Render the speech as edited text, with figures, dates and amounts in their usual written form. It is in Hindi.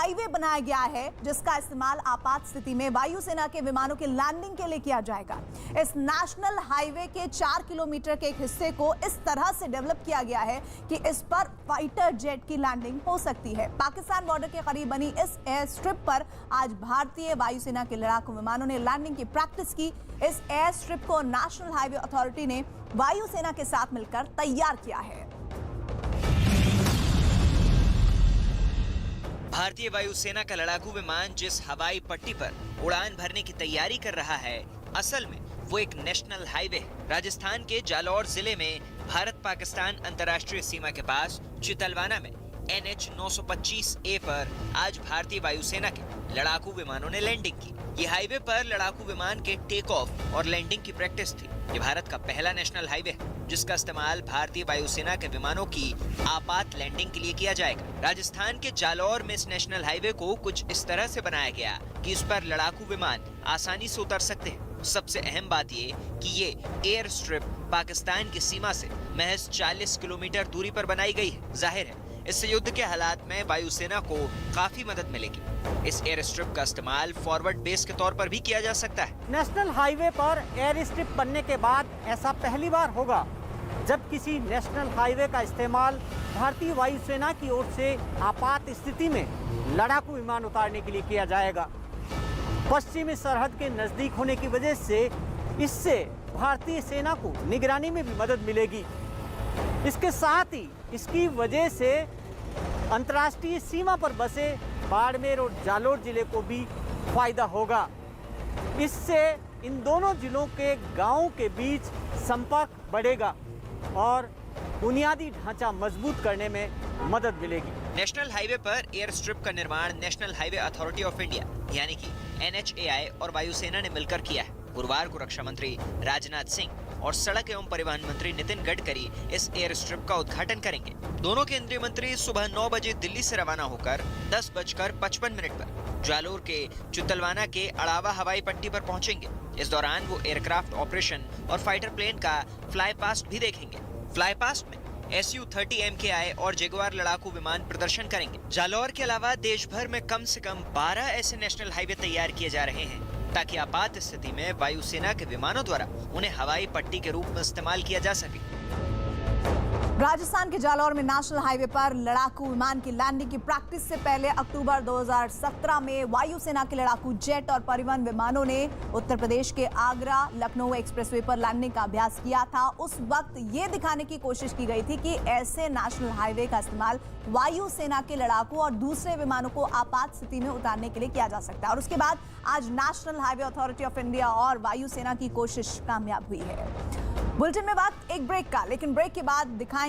हाईवे बनाया गया है जिसका इस्तेमाल आपात स्थिति में वायुसेना के विमानों के लैंडिंग के लिए किया जाएगा। इस नेशनल हाईवे के 4 किलोमीटर के एक हिस्से को इस तरह से डेवलप किया गया है कि इस पर फाइटर जेट की लैंडिंग हो सकती है। पाकिस्तान बॉर्डर के करीब बनी इस एयर स्ट्रिप पर आज भारतीय वायुसेना के लड़ाकू विमानों ने लैंडिंग की प्रैक्टिस की। इस एयर स्ट्रिप को नेशनल हाईवे अथॉरिटी ने वायुसेना के साथ मिलकर तैयार किया है। भारतीय वायुसेना का लड़ाकू विमान जिस हवाई पट्टी पर उड़ान भरने की तैयारी कर रहा है, असल में वो एक नेशनल हाईवे है। राजस्थान के जालौर जिले में भारत पाकिस्तान अंतर्राष्ट्रीय सीमा के पास चितलवाना में NH 925A पर आज भारतीय वायुसेना के लड़ाकू विमानों ने लैंडिंग की। ये हाईवे पर लड़ाकू विमान के टेक ऑफ और लैंडिंग की प्रैक्टिस थी। ये भारत का पहला नेशनल हाईवे है जिसका इस्तेमाल भारतीय वायुसेना के विमानों की आपात लैंडिंग के लिए किया जाएगा। राजस्थान के जालौर में इस नेशनल हाईवे को कुछ इस तरह से बनाया गया कि इस पर लड़ाकू विमान आसानी से उतर सकते हैं। सबसे अहम बात ये कि ये एयर स्ट्रिप पाकिस्तान की सीमा से महज 40 किलोमीटर दूरी पर बनाई गई है। जाहिर है इससे युद्ध के हालात में वायुसेना को काफी मदद मिलेगी। इस एयर स्ट्रिप का इस्तेमाल फॉरवर्ड बेस के तौर पर भी किया जा सकता है। नेशनल हाईवे पर एयर स्ट्रिप बनने के बाद ऐसा पहली बार होगा जब किसी नेशनल हाईवे का इस्तेमाल भारतीय वायुसेना की ओर से आपात स्थिति में लड़ाकू विमान उतारने के लिए किया जाएगा। पश्चिमी सरहद के नजदीक होने की वजह से इससे भारतीय सेना को निगरानी में भी मदद मिलेगी। इसके साथ ही इसकी वजह से अंतर्राष्ट्रीय सीमा पर बसे बाड़मेर और जालौर जिले को भी फायदा होगा। इससे इन दोनों जिलों के गांवों के बीच संपर्क बढ़ेगा और बुनियादी ढांचा मजबूत करने में मदद मिलेगी। नेशनल हाईवे पर एयर स्ट्रिप का निर्माण national highway authority of India यानी कि NHAI और वायुसेना ने मिलकर किया है। गुरुवार को रक्षा मंत्री राजनाथ सिंह और सड़क एवं परिवहन मंत्री नितिन गडकरी इस एयर स्ट्रिप का उद्घाटन करेंगे। दोनों केंद्रीय मंत्री सुबह 9 बजे दिल्ली से रवाना होकर 10:55 पर जालौर के चितलवाना के अड़ावा हवाई पट्टी पर पहुंचेंगे। इस दौरान वो एयरक्राफ्ट ऑपरेशन और फाइटर प्लेन का फ्लाई पास्ट भी देखेंगे। फ्लाई पास्ट में Su-30 MKI और जगुआर लड़ाकू विमान प्रदर्शन करेंगे। जालौर के अलावा देश भर में कम से कम 12 ऐसे नेशनल हाईवे तैयार किए जा रहे हैं ताकि आपात स्थिति में वायुसेना के विमानों द्वारा उन्हें हवाई पट्टी के रूप में इस्तेमाल किया जा सके। राजस्थान के जालौर में नेशनल हाईवे पर लड़ाकू विमान की लैंडिंग की प्रैक्टिस से पहले अक्टूबर 2017 में वायुसेना के लड़ाकू जेट और परिवहन विमानों ने उत्तर प्रदेश के आगरा लखनऊ एक्सप्रेसवे पर लैंडिंग का अभ्यास किया था। उस वक्त ये दिखाने की कोशिश की गई थी कि ऐसे नेशनल हाईवे का इस्तेमाल वायुसेना के लड़ाकू और दूसरे विमानों को आपात स्थिति में उतारने के लिए किया जा सकता है। और उसके बाद आज national highway authority of India और वायुसेना की कोशिश कामयाब हुई है। बुलेटिन में बात एक ब्रेक का, लेकिन ब्रेक के बाद दिखाएं